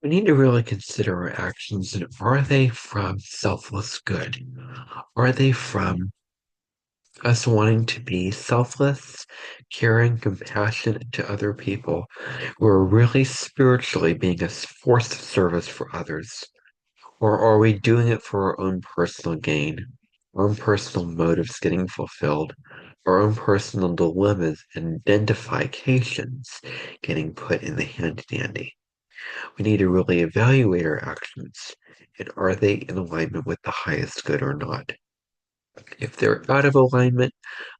We need to really consider our actions and are they from selfless good? Are they from us wanting to be selfless, caring, compassionate to other people? We're really spiritually being a forced service for others. Or are we doing it for our own personal gain, our own personal motives getting fulfilled, our own personal dilemmas and identifications getting put in the handy dandy? We need to really evaluate our actions and are they in alignment with the highest good or not? If they're out of alignment,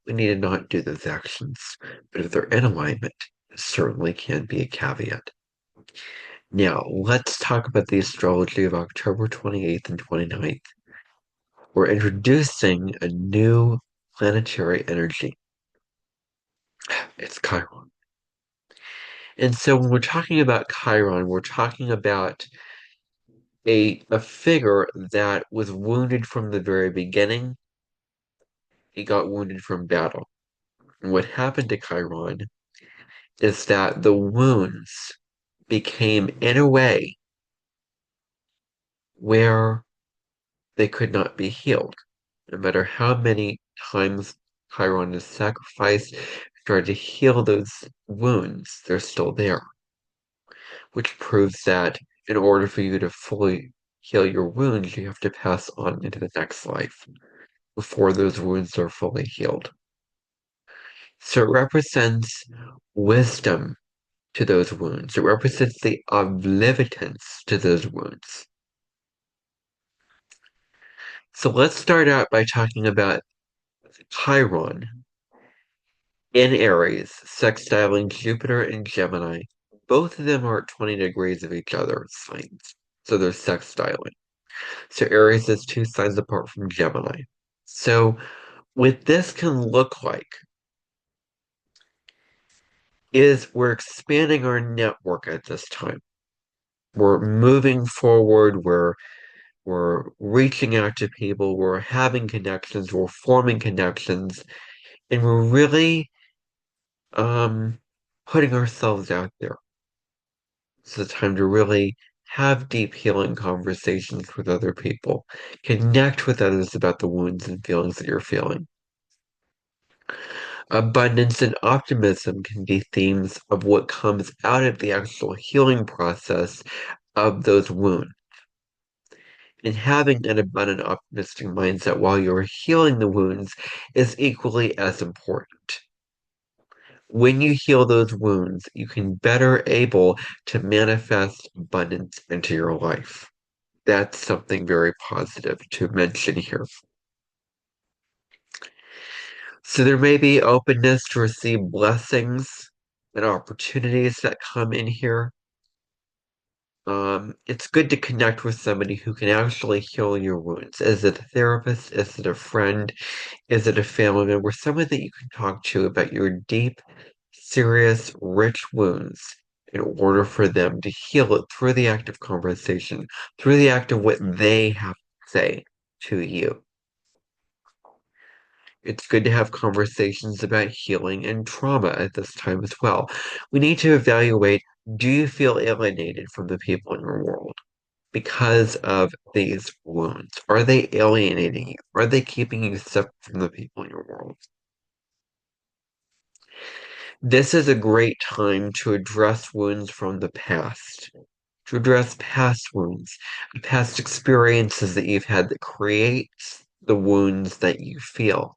we need to not do those actions. But if they're in alignment, it certainly can be a caveat. Now, let's talk about the astrology of October 28th and 29th. We're introducing a new planetary energy. It's Chiron. And so when we're talking about Chiron, we're talking about a figure that was wounded from the very beginning. He got wounded from battle. And what happened to Chiron is that the wounds became in a way where they could not be healed. No matter how many times Chiron is sacrificed, tried to heal those wounds, they're still there, which proves that in order for you to fully heal your wounds, you have to pass on into the next life before those wounds are fully healed. So it represents wisdom to those wounds. It represents the omnipotence to those wounds. So let's start out by talking about Chiron in Aries, sextiling Jupiter and Gemini. Both of them are at 20 degrees of each other signs. So they're sextiling. So Aries is two signs apart from Gemini. So what this can look like is we're expanding our network at this time. We're moving forward, we're reaching out to people, we're having connections, we're forming connections, and we're really um putting ourselves out there. It's the time to really have deep healing conversations with other people. Connect with others about the wounds and feelings that you're feeling. Abundance and optimism can be themes of what comes out of the actual healing process of those wounds. And having an abundant, optimistic mindset while you're healing the wounds is equally as important. When you heal those wounds, you can better able to manifest abundance into your life. That's something very positive to mention here. So there may be openness to receive blessings and opportunities that come in here. It's good to connect with somebody who can actually heal your wounds. Is it a therapist? Is it a friend? Is it a family member? Someone that you can talk to about your deep, serious, rich wounds in order for them to heal it through the act of conversation, through the act of what they have to say to you. It's good to have conversations about healing and trauma at this time as well. We need to evaluate, do you feel alienated from the people in your world because of these wounds? Are they alienating you? Are they keeping you separate from the people in your world? This is a great time to address wounds from the past, to address past wounds, past experiences that you've had that creates the wounds that you feel.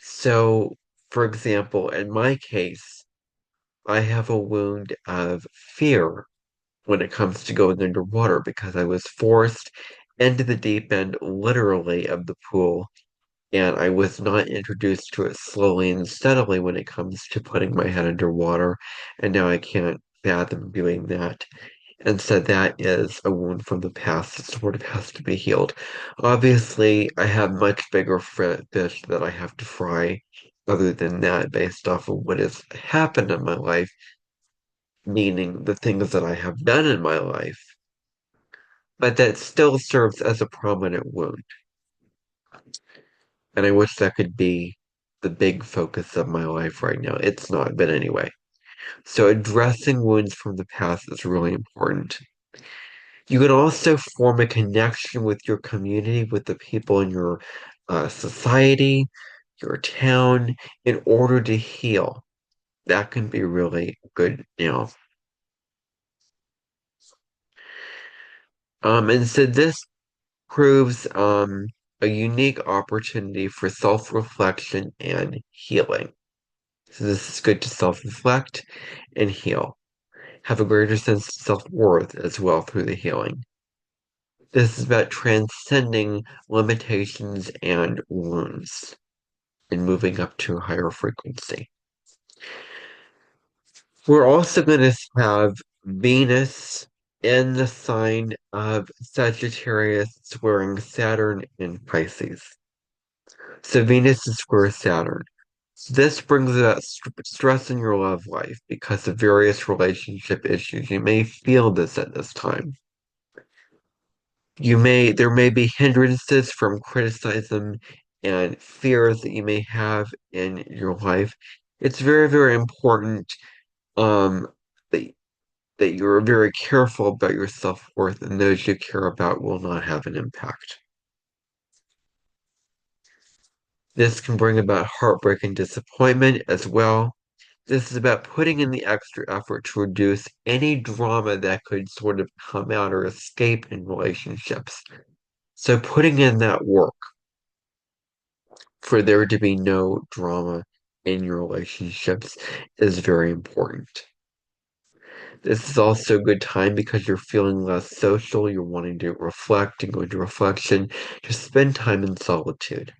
So, for example, in my case, I have a wound of fear when it comes to going underwater because I was forced into the deep end, literally, of the pool, and I was not introduced to it slowly and steadily when it comes to putting my head underwater, and now I can't fathom doing that. And so that is a wound from the past that sort of has to be healed. Obviously, I have much bigger fish that I have to fry other than that based off of what has happened in my life, meaning the things that I have done in my life. But that still serves as a prominent wound. And I wish that could be the big focus of my life right now. It's not, but anyway. So addressing wounds from the past is really important. You can also form a connection with your community, with the people in your society, your town, in order to heal. That can be really good now. And so this proves a unique opportunity for self-reflection and healing. So this is good to self-reflect and heal. Have a greater sense of self-worth as well through the healing. This is about transcending limitations and wounds and moving up to a higher frequency. We're also going to have Venus in the sign of Sagittarius squaring Saturn in Pisces. So Venus is square Saturn. This brings about stress in your love life because of various relationship issues. You may feel this at this time. There may be hindrances from criticism and fears that you may have in your life. It's very, very important um, that, that you're very careful about your self-worth, and those you care about will not have an impact. This can bring about heartbreak and disappointment as well. This is about putting in the extra effort to reduce any drama that could sort of come out or escape in relationships. So putting in that work for there to be no drama in your relationships is very important. This is also a good time because you're feeling less social, you're wanting to reflect and go into reflection. Just spend time in solitude.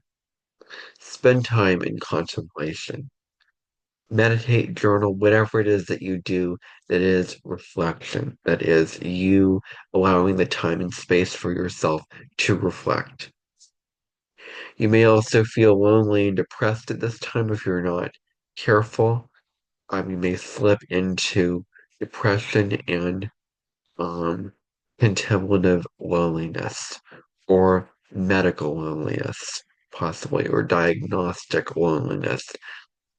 Spend time in contemplation. Meditate, journal, whatever it is that you do that is reflection, that is you allowing the time and space for yourself to reflect. You may also feel lonely and depressed at this time if you're not careful. You may slip into depression and um, contemplative loneliness or medical loneliness, possibly, or diagnostic loneliness.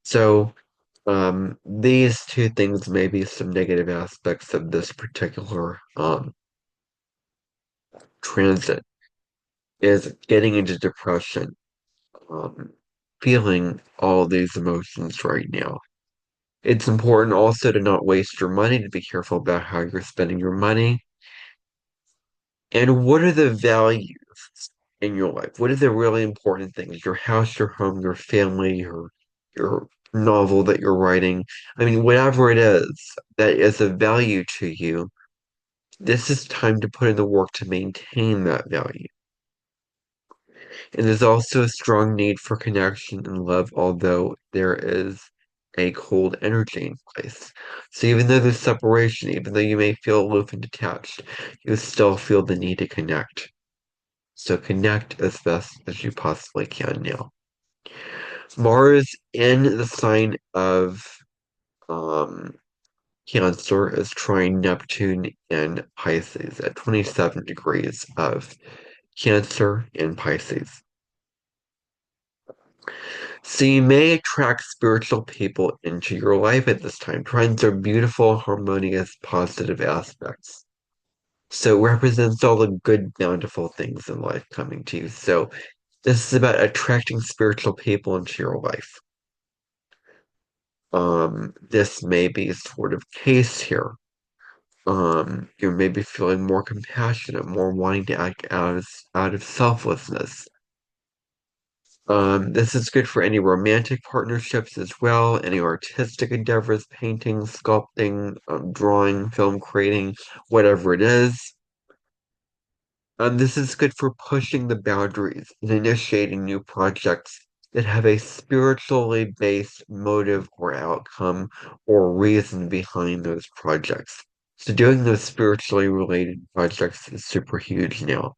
So, these two things may be some negative aspects of this particular transit is getting into depression, um, feeling all these emotions right now. It's important also to not waste your money, to be careful about how you're spending your money. And what are the values in your life? What are the really important things? Your house, your home, your family, your novel that you're writing. I mean, whatever it is that is of value to you, this is time to put in the work to maintain that value. And there's also a strong need for connection and love, although there is a cold energy in place. So even though there's separation, even though you may feel aloof and detached, you still feel the need to connect. So connect as best as you possibly can now. Mars in the sign of um, Cancer is trine Neptune in Pisces at 27 degrees of Cancer in Pisces. So you may attract spiritual people into your life at this time. Trines are beautiful, harmonious, positive aspects. So it represents all the good, bountiful things in life coming to you. So this is about attracting spiritual people into your life. This may be sort of case here. You may be feeling more compassionate, more wanting to act out of selflessness. This is good for any romantic partnerships as well, any artistic endeavors, painting, sculpting, drawing, film creating, whatever it is. This is good for pushing the boundaries and initiating new projects that have a spiritually based motive or outcome or reason behind those projects. So doing those spiritually related projects is super huge now.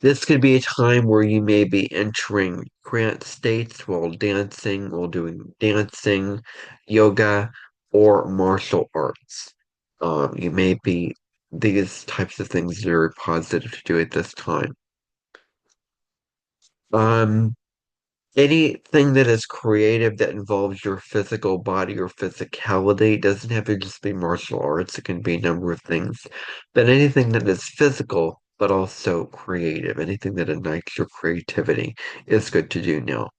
This could be a time where you may be entering trance states while doing dancing, yoga, or martial arts. You may be these types of things very positive to do at this time. Um, anything that is creative that involves your physical body or physicality doesn't have to just be martial arts, it can be a number of things. But anything that is physical but also creative, anything that ignites your creativity is good to do now.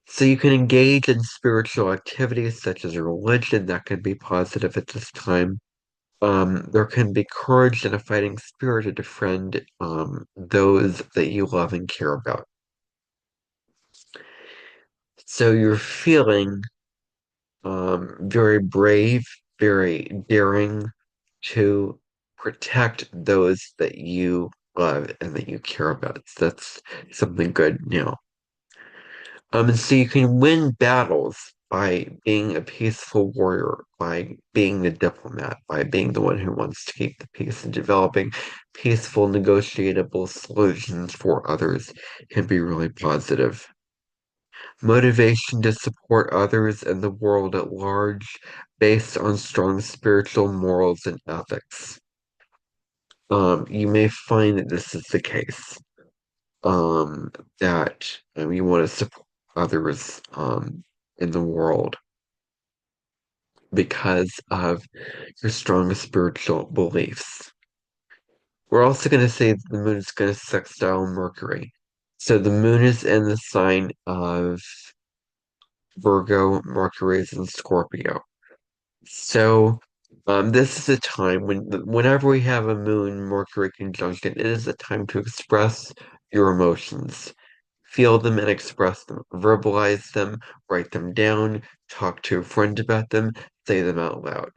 So you can engage in spiritual activities such as religion, that can be positive at this time. There can be courage and a fighting spirit to defend those that you love and care about. So you're feeling very brave, very daring to protect those that you love and that you care about. So that's something good now. And so you can win battles by being a peaceful warrior, by being the diplomat, by being the one who wants to keep the peace and developing peaceful, negotiable solutions for others can be really positive. Motivation to support others and the world at large based on strong spiritual morals and ethics. You may find that this is the case. That you want to support others in the world because of your strong spiritual beliefs. We're also going to say that the moon is going to sextile Mercury. So the moon is in the sign of Virgo, Mercury is in Scorpio. So, this is a time whenever we have a moon Mercury conjunction, it is a time to express your emotions, feel them and express them, verbalize them, write them down, talk to a friend about them, say them out loud.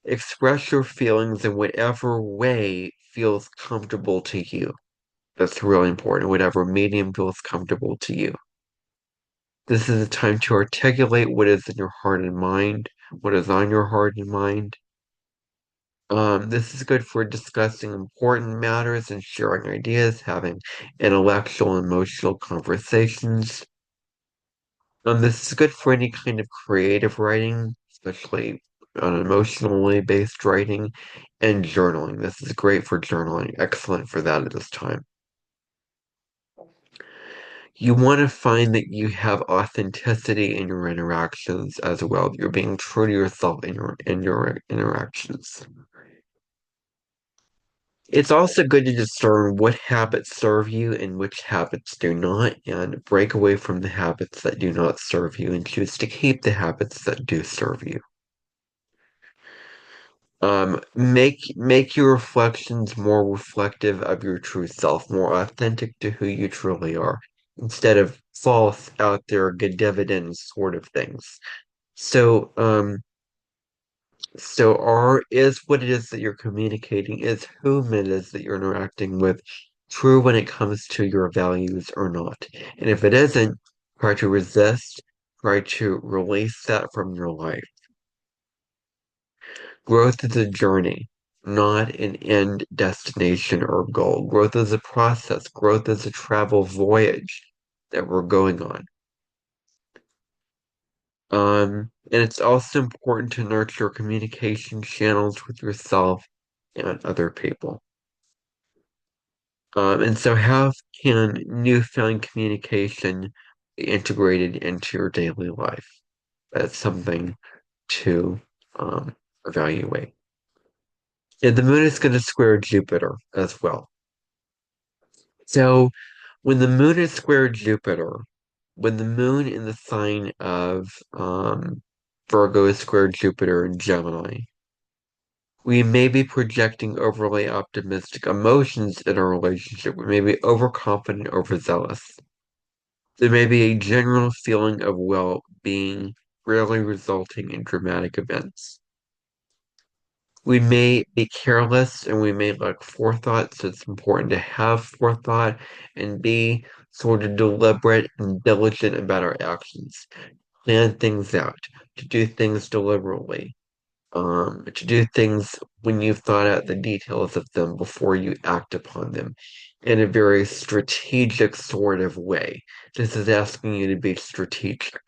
Express your feelings in whatever way feels comfortable to you. That's really important, whatever medium feels comfortable to you. This is a time to articulate what is in your heart and mind, what is on your heart and mind. This is good for discussing important matters and sharing ideas, having intellectual and emotional conversations. This is good for any kind of creative writing, especially on emotionally based writing and journaling. This is great for journaling, excellent for that at this time. You want to find that you have authenticity in your interactions as well. You're being true to yourself in your interactions. It's also good to discern what habits serve you and which habits do not, and break away from the habits that do not serve you and choose to keep the habits that do serve you. Make your reflections more reflective of your true self, more authentic to who you truly are, instead of false out there, good dividends sort of things. So, is what it is that you're communicating, is whom it is that you're interacting with, true when it comes to your values or not? And if it isn't, try to resist, try to release that from your life. Growth is a journey, not an end destination or goal. Growth is a process. Growth is a travel voyage that we're going on. And it's also important to nurture communication channels with yourself and other people. And so how can newfound communication be integrated into your daily life? That's something to evaluate. And the moon is going to square Jupiter as well. So when the moon is square Jupiter, when the moon in the sign of Virgo is square Jupiter in Gemini, we may be projecting overly optimistic emotions in our relationship. We may be overconfident, overzealous. There may be a general feeling of well-being, rarely resulting in dramatic events. We may be careless and we may lack forethought, so it's important to have forethought and be sort of deliberate and diligent about our actions. Plan things out, to do things deliberately, to do things when you've thought out the details of them before you act upon them in a very strategic sort of way. This is asking you to be strategic.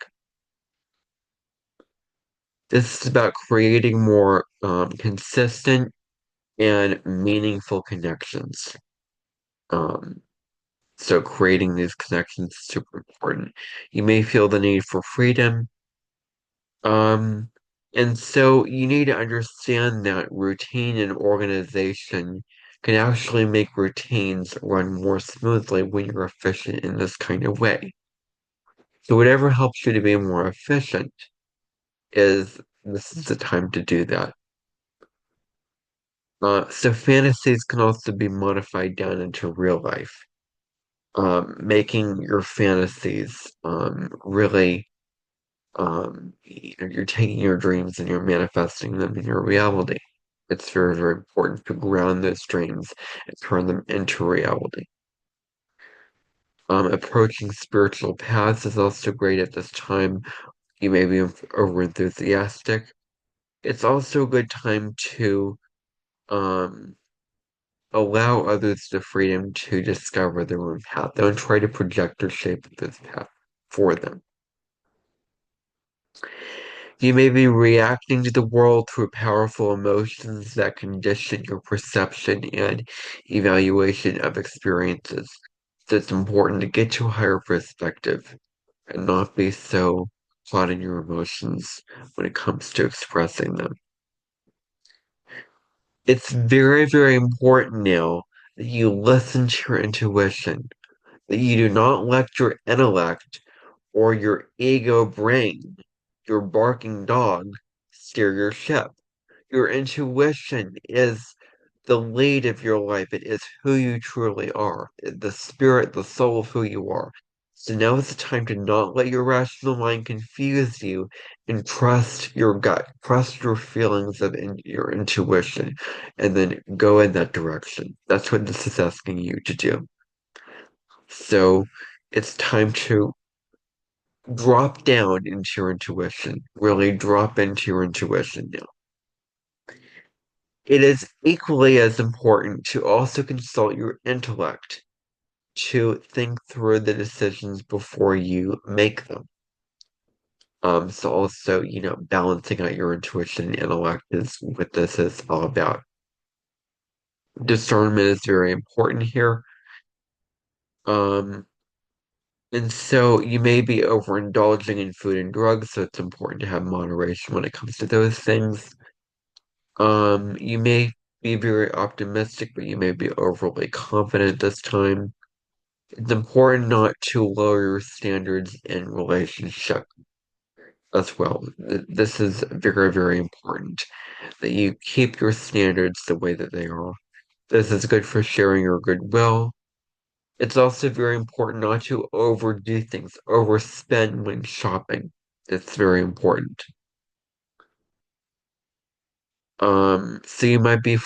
This is about creating more consistent and meaningful connections. Um, So creating these connections is super important. You may feel the need for freedom. Um, and so you need to understand that routine and organization can actually make routines run more smoothly when you're efficient in this kind of way. So whatever helps you to be more efficient is this is the time to do that. So fantasies can also be modified down into real life, making your fantasies really you're taking your dreams and you're manifesting them in your reality. It's very, very important to ground those dreams and turn them into reality. Approaching spiritual paths is also great at this time. You may be over enthusiastic. It's also a good time to um, allow others the freedom to discover their own path. Don't try to project or shape this path for them. You may be reacting to the world through powerful emotions that condition your perception and evaluation of experiences. So it's important to get to a higher perspective and not be so caught in your emotions when it comes to expressing them. It's very, very important now that you listen to your intuition, that you do not let your intellect or your ego brain, your barking dog, steer your ship. Your intuition is the lead of your life. It is who you truly are, the spirit, the soul of who you are. So now is the time to not let your rational mind confuse you and trust your gut, trust your feelings of your intuition, and then go in that direction. That's what this is asking you to do. So it's time to drop down into your intuition, really drop into your intuition now. It is equally as important to also consult your intellect to think through the decisions before you make them. So also, balancing out your intuition and intellect is what this is all about. Discernment is very important here. Um, and so you may be overindulging in food and drugs, so it's important to have moderation when it comes to those things. You may be very optimistic, but you may be overly confident this time. It's important not to lower your standards in relationship as well. This is very, very important that you keep your standards the way that they are. This is good for sharing your goodwill. It's also very important not to overdo things, overspend when shopping. It's very important. So you might be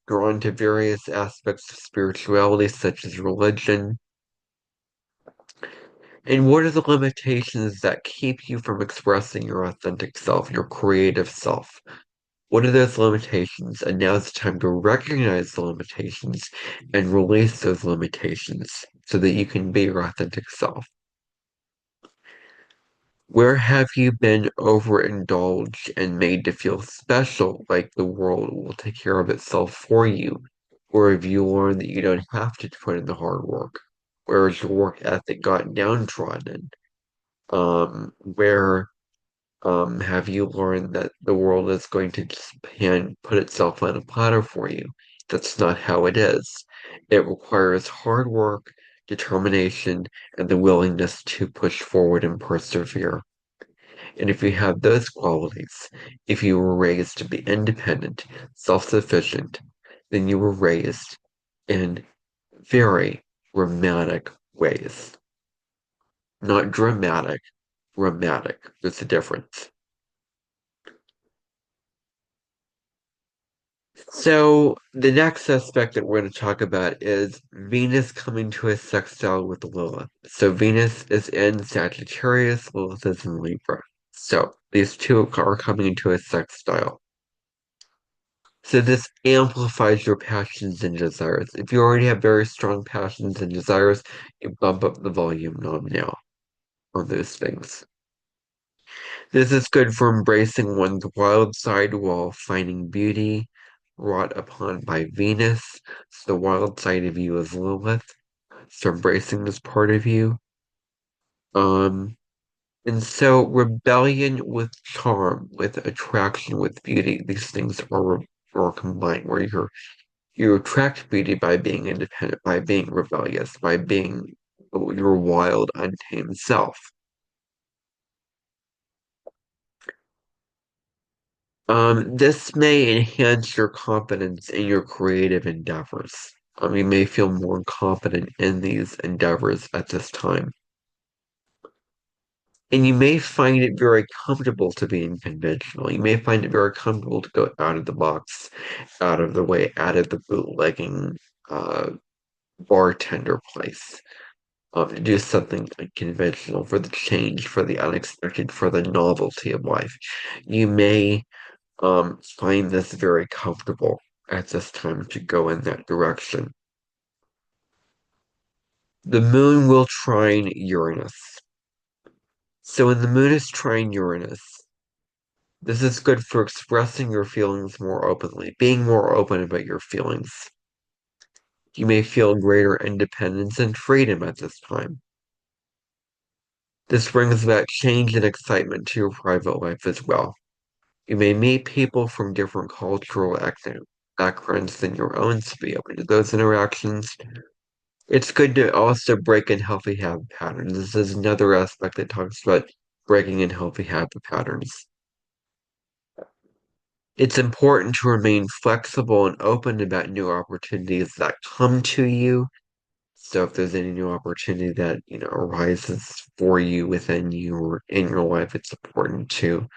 drawn to various aspects of spirituality, such as religion. And what are the limitations that keep you from expressing your authentic self, your creative self? What are those limitations? And now it's time to recognize the limitations and release those limitations so that you can be your authentic self. Where have you been overindulged and made to feel special, like the world will take care of itself for you? Or have you learned that you don't have to put in the hard work? Where has your work ethic gotten downtrodden? Where have you learned that the world is going to just put itself on a platter for you? That's not how it is. It requires hard work, determination, and the willingness to push forward and persevere. And if you have those qualities, if you were raised to be independent, self-sufficient, then you were raised in very romantic ways. Not dramatic, romantic. There's a difference. So the next aspect that we're going to talk about is Venus coming to a sextile with Lilith. So Venus is in Sagittarius, Lilith is in Libra. So these two are coming into a sextile. So this amplifies your passions and desires. If you already have very strong passions and desires, you bump up the volume knob now on those things. This is good for embracing one's wild side while finding beauty wrought upon by Venus. So the wild side of you is Lilith. So embracing this part of you. Um, and so rebellion with charm, with attraction, with beauty, these things are combined where you attract beauty by being independent, by being rebellious, by being your wild, untamed self. This may enhance your confidence in your creative endeavors. You may feel more confident in these endeavors at this time. And you may find it very comfortable to be unconventional. You may find it very comfortable to go out of the box, out of the way, out of the bootlegging uh, bartender place. To do something unconventional for the change, for the unexpected, for the novelty of life. You may find this very comfortable at this time to go in that direction. The moon will trine Uranus. So when the moon is trine Uranus, this is good for expressing your feelings more openly, being more open about your feelings. You may feel greater independence and freedom at this time. This brings about change and excitement to your private life as well. You may meet people from different cultural backgrounds than your own to be open to those interactions. It's good to also break in healthy habit patterns. This is another aspect that talks about breaking in healthy habit patterns. It's important to remain flexible and open about new opportunities that come to you. So if there's any new opportunity that, arises for you within you or in your life, it's important to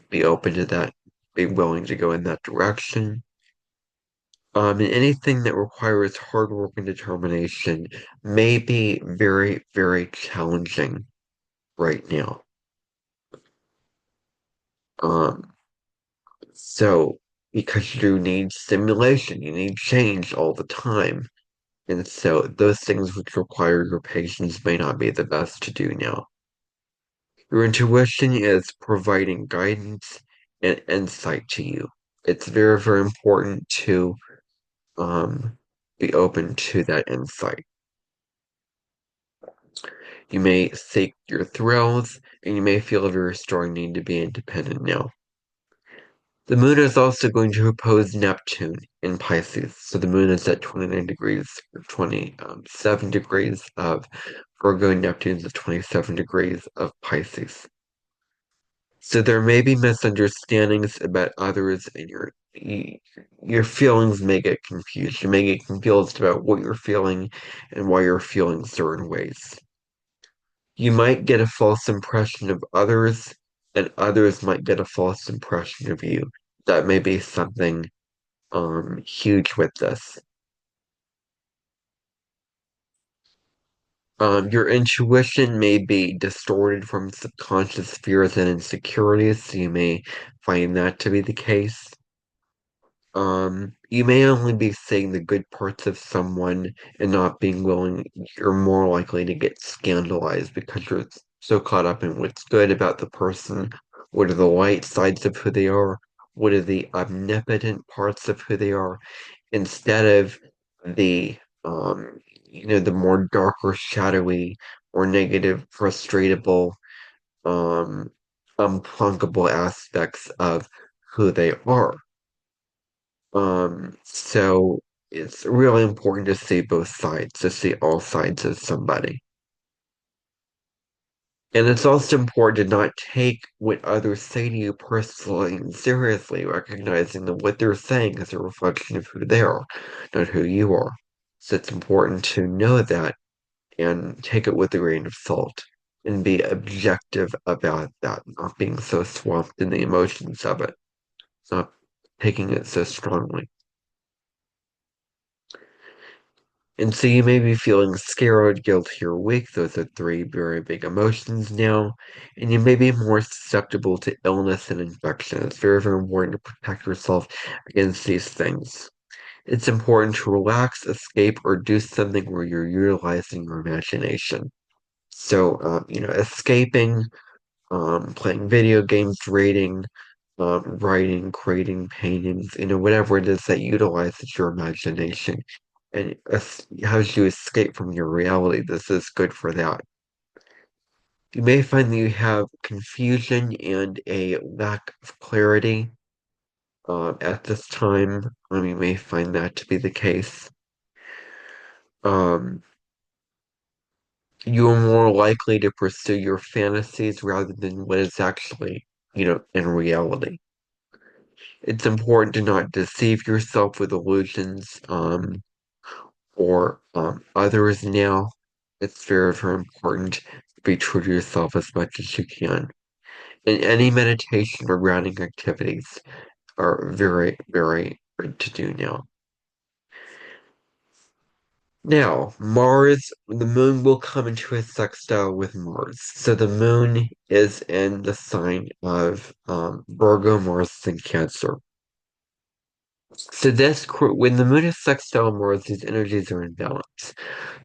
be open to that, be willing to go in that direction. And anything that requires hard work and determination may be very, very challenging right now. Um, so because you need stimulation, you need change all the time. And so those things which require your patience may not be the best to do now. Your intuition is providing guidance and insight to you. It's very, very important to um, be open to that insight. You may seek your thrills, and you may feel a very strong need to be independent now. The moon is also going to oppose Neptune in Pisces. So the moon is at 29 degrees, or 27 degrees of Virgo, Neptune's at 27 degrees of Pisces. So there may be misunderstandings about others, and your feelings may get confused. You may get confused about what you're feeling and why you're feeling certain ways. You might get a false impression of others, and others might get a false impression of you. That may be something huge with this. Your intuition may be distorted from subconscious fears and insecurities, so you may find that to be the case. You may only be seeing the good parts of someone and not being willing, you're more likely to get scandalized because you're so caught up in what's good about the person. What are the light sides of who they are? What are the omnipotent parts of who they are? Instead of the, the more darker, shadowy, or negative, frustratable, um, unplunkable aspects of who they are. So it's really important to see both sides, to see all sides of somebody. And it's also important to not take what others say to you personally and seriously, recognizing that what they're saying is a reflection of who they are, not who you are. So it's important to know that and take it with a grain of salt and be objective about that, not being so swamped in the emotions of it, not taking it so strongly. And so you may be feeling scared, guilty, or weak. Those are three very big emotions now. And you may be more susceptible to illness and infection. It's very, very important to protect yourself against these things. It's important to relax, escape, or do something where you're utilizing your imagination. So, escaping, playing video games, reading, writing, creating paintings, whatever it is that utilizes your imagination and helps you escape from your reality. This is good for that. You may find that you have confusion and a lack of clarity at this time. You may find that to be the case. Um, you are more likely to pursue your fantasies rather than what is actually, in reality. It's important to not deceive yourself with illusions, or others now. It's very, very important to be true to yourself as much as you can. And any meditation or grounding activities are very, very good to do now. Now, Mars, the moon will come into a sextile with Mars. So the moon is in the sign of Virgo, Mars, and Cancer. So when the moon is sextile Mars, these energies are in balance.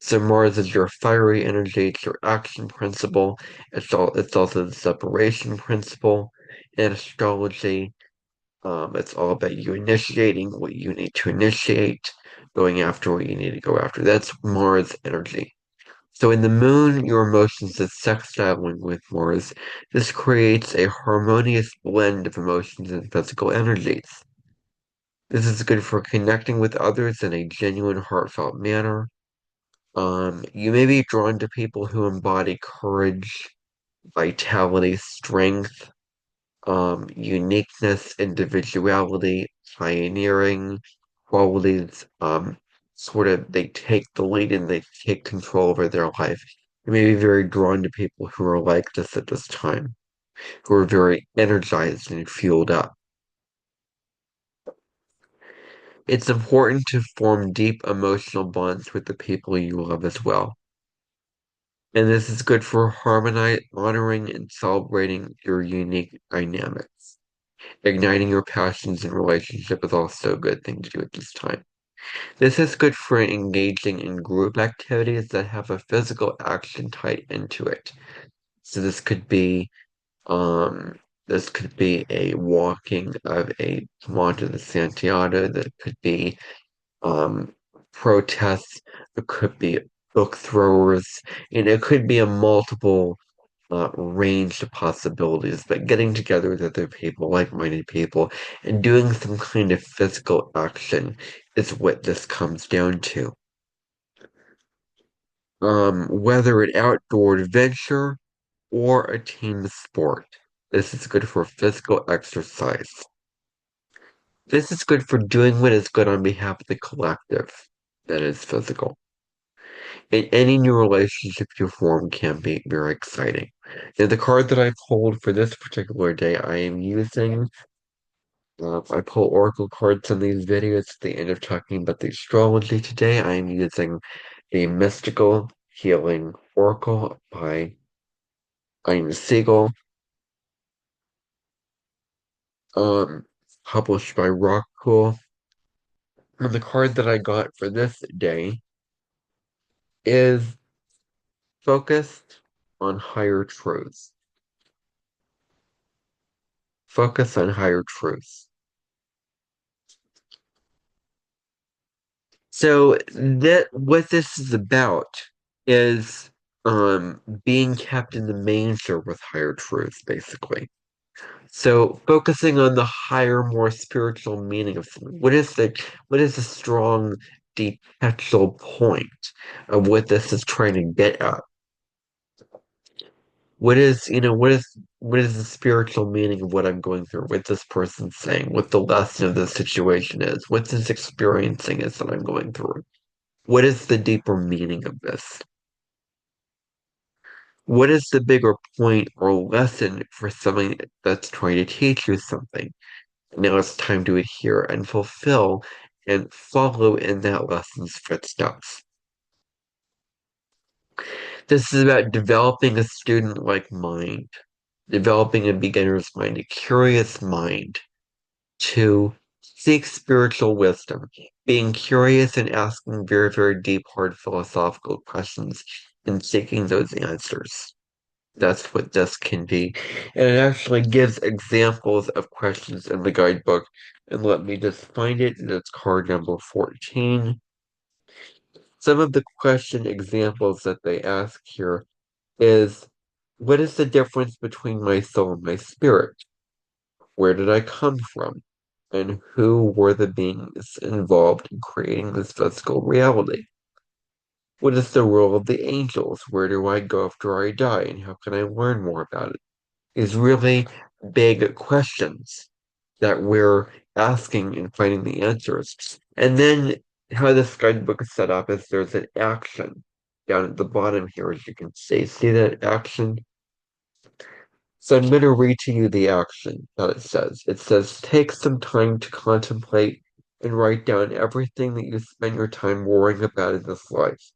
So Mars is your fiery energy, it's your action principle, it's also the separation principle. In astrology, it's all about you initiating what you need to initiate, going after what you need to go after. That's Mars energy. So in the moon, your emotions is sextiling with Mars. This creates a harmonious blend of emotions and physical energies. This is good for connecting with others in a genuine, heartfelt manner. You may be drawn to people who embody courage, vitality, strength, uniqueness, individuality, pioneering qualities. Sort of they take the lead and they take control over their life. You may be very drawn to people who are like this at this time, who are very energized and fueled up. It's important to form deep emotional bonds with the people you love as well. And this is good for honoring and celebrating your unique dynamics. Igniting your passions in relationship is also a good thing to do at this time. This is good for engaging in group activities that have a physical action tied into it. So um this could be a walking of a Monte de Santiago, that could be um, protests, it could be book throwers, and it could be a multiple range of possibilities. But getting together with other people, like-minded people, and doing some kind of physical action is what this comes down to. Whether an outdoor adventure or a team sport, this is good for physical exercise. This is good for doing what is good on behalf of the collective, that is physical. And any new relationship you form can be very exciting. Now, the card that I pulled for this particular day, I pull oracle cards in these videos at the end of talking about the astrology. Today, I am using a mystical healing oracle by Ian Siegel, um, published by Rockpool. And the card that I got for this day is focused on higher truths. Focus on higher truths. So that what this is about is being kept in the manger with higher truths, basically. So focusing on the higher, more spiritual meaning of something. What is the strong, deep textual point of what this is trying to get at? What is the spiritual meaning of what I'm going through, what this person's saying, what the lesson of this situation is, what this experiencing is that I'm going through? What is the deeper meaning of this? What is the bigger point or lesson for something that's trying to teach you something? Now it's time to adhere and fulfill and follow in that lesson's footsteps. This is about developing a student-like mind, developing a beginner's mind, a curious mind to seek spiritual wisdom, being curious and asking very, very deep, hard philosophical questions and seeking those answers. That's what this can be. And it actually gives examples of questions in the guidebook. And let me just find it. And it's card number 14. Some of the question examples that they ask here is, what is the difference between my soul and my spirit? Where did I come from? And who were the beings involved in creating this physical reality? What is the role of the angels? Where do I go after I die? And how can I learn more about it? Is really big questions that we're asking and finding the answers. And then how this guidebook is set up is there's an action down at the bottom here, as you can see. See that action? So I'm going to read to you the action that it says. It says, take some time to contemplate and write down everything that you spend your time worrying about in this life.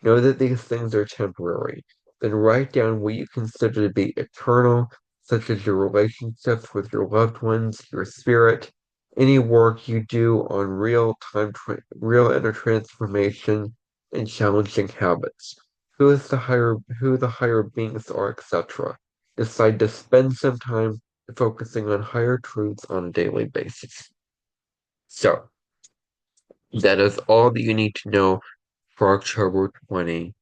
Know that these things are temporary. Then write down what you consider to be eternal, such as your relationships with your loved ones, your spirit, any work you do on real inner transformation, and challenging habits. Who the higher beings are, etc. Decide to spend some time focusing on higher truths on a daily basis. So, that is all that you need to know for October 28th.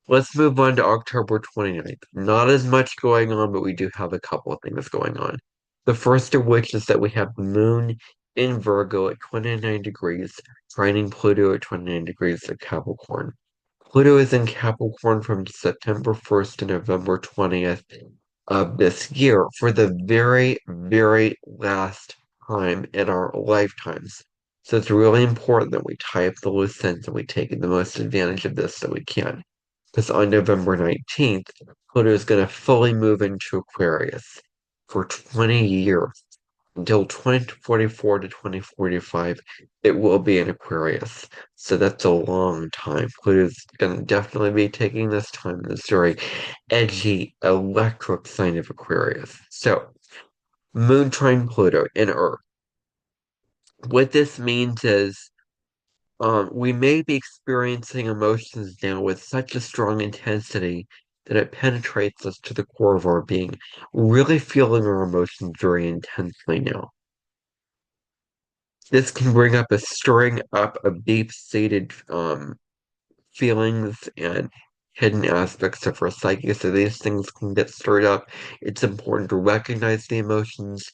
Let's move on to October 29th. Not as much going on, but we do have a couple of things going on. The first of which is that we have the moon in Virgo at 29 degrees, trining Pluto at 29 degrees at Capricorn. Pluto is in Capricorn from September 1st to November 20th of this year for the very, very last time in our lifetimes. So it's really important that we tie up the loose ends and we take the most advantage of this that we can. Because on November 19th, Pluto is going to fully move into Aquarius for 20 years. Until 2044 to 2045, it will be in Aquarius. So that's a long time. Pluto's going to definitely be taking this time in this very edgy, electric sign of Aquarius. So, Moon trine Pluto in Earth. What this means is we may be experiencing emotions now with such a strong intensity that it penetrates us to the core of our being, really feeling our emotions very intensely now. This can bring up a stirring up of deep-seated feelings and hidden aspects of our psyche. So these things can get stirred up. It's important to recognize the emotions,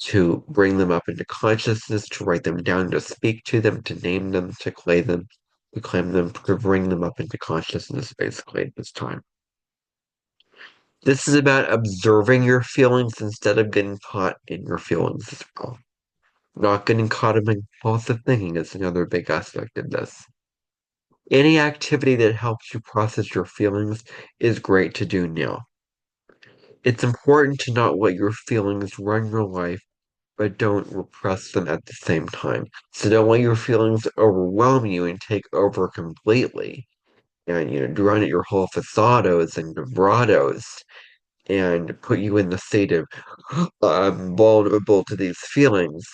to bring them up into consciousness, to write them down, to speak to them, to name them, to claim them, to bring them up into consciousness, basically, at this time. This is about observing your feelings instead of getting caught in your feelings as well. Not getting caught in impulsive thinking is another big aspect of this. Any activity that helps you process your feelings is great to do now. It's important to not let your feelings run your life, but don't repress them at the same time. So don't let your feelings overwhelm you and take over completely. And, run at your whole facados and vibratos and put you in the state of vulnerable to these feelings,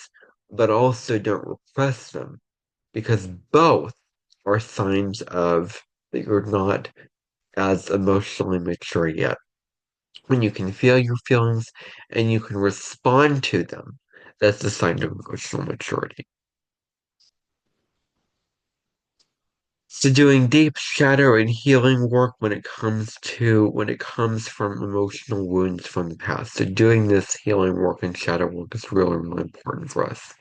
but also don't repress them because both are signs of that you're not as emotionally mature yet. When you can feel your feelings and you can respond to them, that's a sign of emotional maturity. So doing deep shadow and healing work when it comes from emotional wounds from the past. So doing this healing work and shadow work is really, really important for us.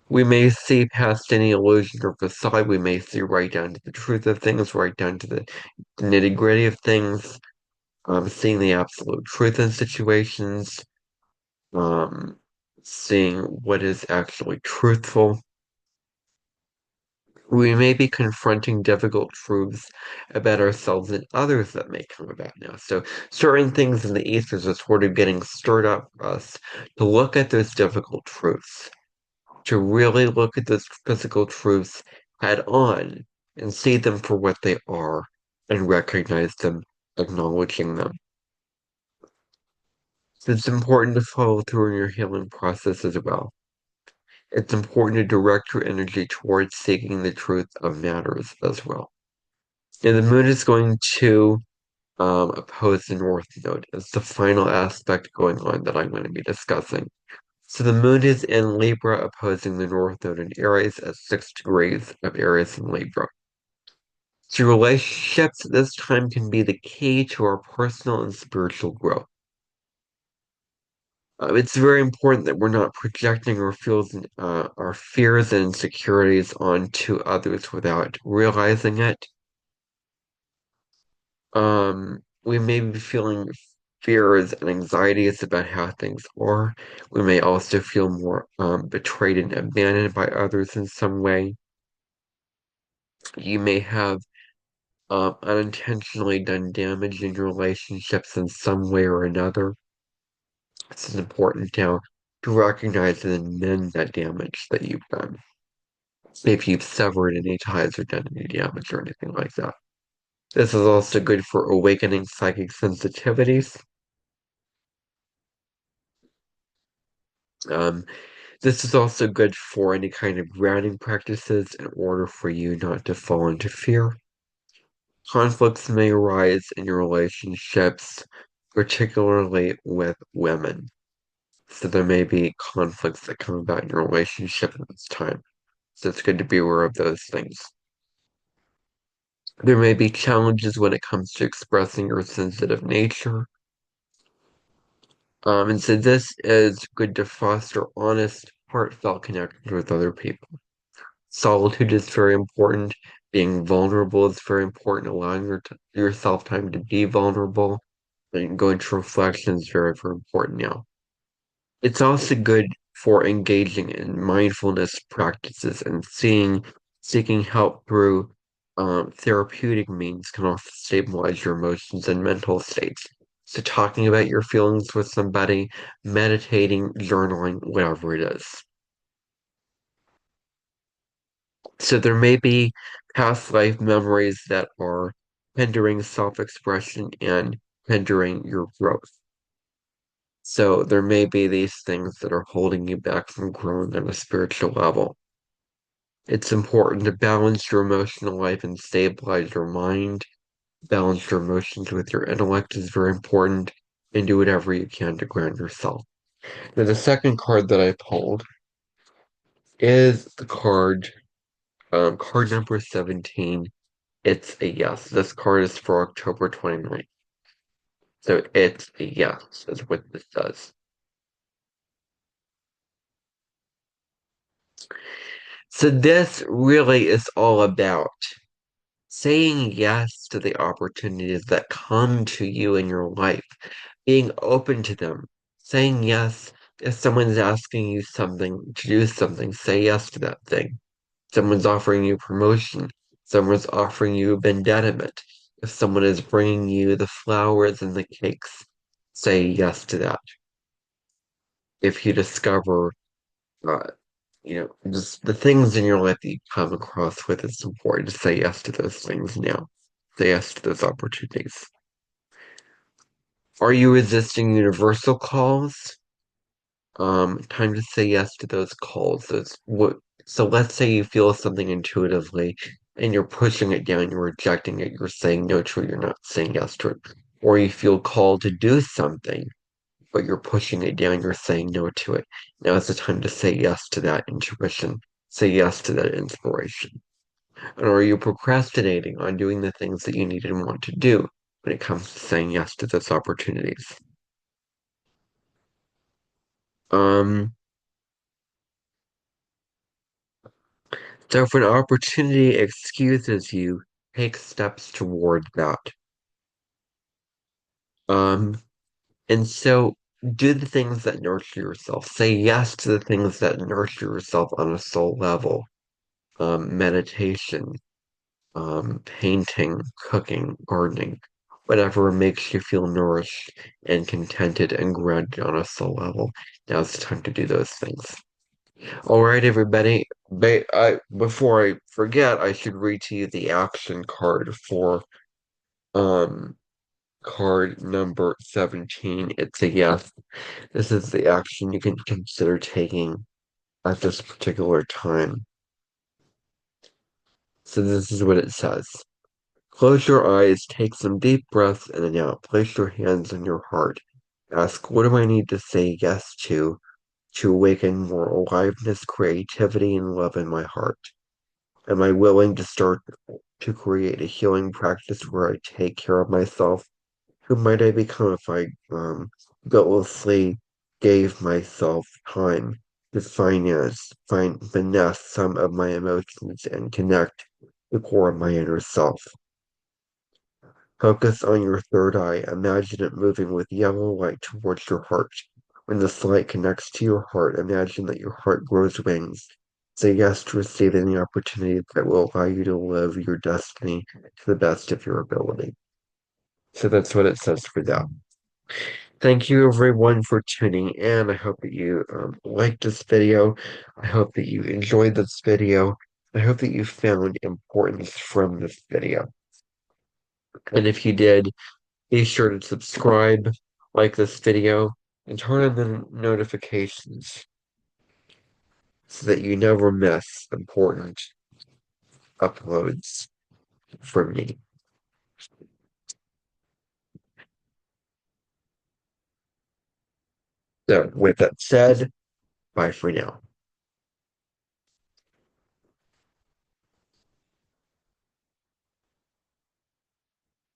We may see past any illusion or facade. We may see right down to the truth of things, right down to the nitty-gritty of things, seeing the absolute truth in situations, um, seeing what is actually truthful. We may be confronting difficult truths about ourselves and others that may come about now. So certain things in the ethers are sort of getting stirred up for us to look at those difficult truths, to really look at those physical truths head on and see them for what they are and recognize them, acknowledging them. So it's important to follow through in your healing process as well. It's important to direct your energy towards seeking the truth of matters as well. And the moon is going to oppose the North Node. It's the final aspect going on that I'm going to be discussing So the moon is in Libra, opposing the North Node in Aries at 6 degrees of Aries and Libra. So relationships this time can be the key to our personal and spiritual growth. It's very important that we're not projecting our fears and insecurities onto others without realizing it. We may be feeling fears and anxieties about how things are. We may also feel more betrayed and abandoned by others in some way. You may have unintentionally done damage in your relationships in some way or another. It's important now to recognize and mend that damage that you've done. If you've severed any ties or done any damage or anything like that. This is also good for awakening psychic sensitivities. Um, this is also good for any kind of grounding practices in order for you not to fall into fear. Conflicts may arise in your relationships, particularly with women. So there may be conflicts that come about in your relationship at this time. So it's good to be aware of those things. There may be challenges when it comes to expressing your sensitive nature. And so this is good to foster honest, heartfelt connections with other people. Solitude is very important. Being vulnerable is very important. Allowing yourself time to be vulnerable and going to reflection is very, very important now. It's also good for engaging in mindfulness practices and seeking help through therapeutic means can also stabilize your emotions and mental states. So talking about your feelings with somebody, meditating, journaling, whatever it is. So there may be past life memories that are hindering self-expression and hindering your growth. So there may be these things that are holding you back from growing on a spiritual level. It's important to balance your emotional life and stabilize your mind. Balance your emotions with your intellect is very important, and do whatever you can to ground yourself. Now, the second card that I pulled is the card number 17. It's a yes. This card is for October 29th. So it's a yes, is what this does. So this really is all about saying yes to the opportunities that come to you in your life, being open to them, saying yes if someone's asking you something to do something, say yes to that thing. Someone's offering you promotion, someone's offering you a abandonment. If someone is bringing you the flowers and the cakes, say yes to that. If you discover, uh, just the things in your life that you come across with, it's important to say yes to those things now. Say yes to those opportunities. Are you resisting universal calls? Time to say yes to those calls. So let's say you feel something intuitively and you're pushing it down, you're rejecting it, you're saying no to it, you're not saying yes to it. Or you feel called to do something, but you're pushing it down, you're saying no to it. Now is the time to say yes to that intuition. Say yes to that inspiration. And are you procrastinating on doing the things that you need and want to do when it comes to saying yes to those opportunities? Um, so if an opportunity excuses you, take steps toward that. Um, and so do the things that nurture yourself. Say yes to the things that nurture yourself on a soul level. Meditation, painting, cooking, gardening, whatever makes you feel nourished and contented and grounded on a soul level. Now's the time to do those things. All right, everybody. Before I forget, I should read to you the action card for um card number 17. It's a yes. This is the action you can consider taking at this particular time. So this is what it says. Close your eyes, take some deep breaths in and out. Place your hands on your heart. Ask, what do I need to say yes to to awaken more aliveness, creativity, and love in my heart? Am I willing to start to create a healing practice where I take care of myself? Who might I become if I guiltlessly gave myself time to finesse some of my emotions and connect the core of my inner self? Focus on your third eye. Imagine it moving with yellow light towards your heart. When this light connects to your heart, imagine that your heart grows wings. Say yes to receiving the opportunity that will allow you to live your destiny to the best of your ability. So that's what it says for that. Thank you everyone for tuning in. I hope that you liked this video. I hope that you enjoyed this video. I hope that you found importance from this video. And if you did, be sure to subscribe, like this video, and turn on the notifications so that you never miss important uploads from me. So with that said, bye for now.